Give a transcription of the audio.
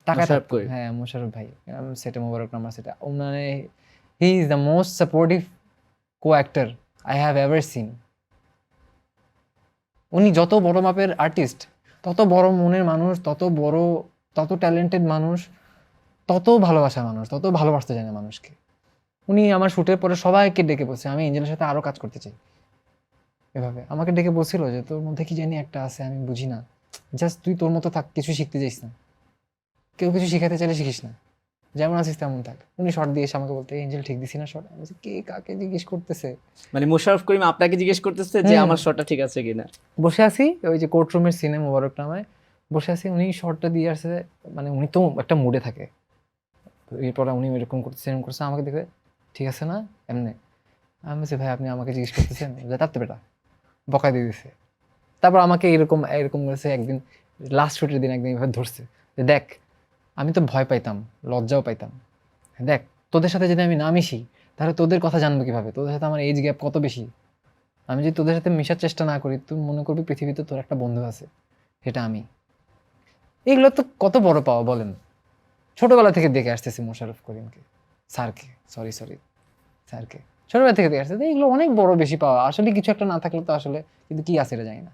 টাকা মোশাররফ থাকতো। করিম। হ্যাঁ মোশাররফ ভাই, সেটা মোবারক নাম্বার সেটা, মানে he is the most supportive co actor I have ever seen. উনি যত বড় মাপের আর্টিস্ট, তত বড় মনের মানুষ, তত ট্যালেন্টেড মানুষ, তত ভালোবাসার মানুষ, তত ভালোবাসতে জানে মানুষকে। উনি আমার শুটের পরে সবাইকে ডেকে বলছে আমি এঞ্জেলের সাথে আরো কাজ করতে চাই। এভাবে আমাকে ডেকে বলছিল যে তোর মধ্যে কি জানি একটা আছে, আমি বুঝি না, জাস্ট তুই তোর মতো থাক, কিছু শিখতে চাইস না, কেউ কিছু শিখাতে চাইলে শিখিস না, যেমন আছিস তেমন থাক। উনি শর্ট দিয়ে এসে আমাকে বলতে এঞ্জেল ঠিক দিছি না শর্ট, আমি বলছি, কে কাকে জিজ্ঞেস করতেছে। মানে মোশাররফ করিম আপনাকে জিজ্ঞেস করতেছে যে হুম। আমার শটটা ঠিক আছে কিনা। বসে আছি ওই যে কোর্ট রুমের সিনে মোবারক নামায়, বসে আছি, উনি শর্টটা দিয়ে আসছে, মানে উনি তো একটা মুডে থাকে, তো এরপরে উনি এরকম করতেছে এরকম করছে, আমাকে দেখে ঠিক আছে না এমনি, আমি বলছি ভাই আপনি আমাকে জিজ্ঞেস করতেছেন, তাতে বেটা বকা দিয়ে দিছে। তারপর আমাকে এরকম এরকম করেছে একদিন, লাস্ট শুটের দিন একদিন এভাবে ধরছে যে দেখ আমি তো ভয় পাইতাম, লজ্জাও পাইতাম, দেখ তোদের সাথে যদি আমি না মিশি তাহলে তোদের কথা জানবো কিভাবে, তোদের সাথে আমার এজ গ্যাপ কত বেশি, আমি যদি তোদের সাথে মিশার চেষ্টা না করি তুই মনে করবি পৃথিবীতে তোর একটা বন্ধু আছে, সেটা আমি। এগুলো তো কত বড় পাওয়া বলেন। ছোটবেলা থেকে দেখে আসতেছি মোশাররফ করিমকে, স্যারকে, সরি স্যারকে ছোটবেলা থেকে দেখে আসতেছি, এগুলো অনেক বড় বেশি পাওয়া, আসলে কিছু একটা না থাকলে তো আসলে কিন্তু কি আছে এটা জানি না।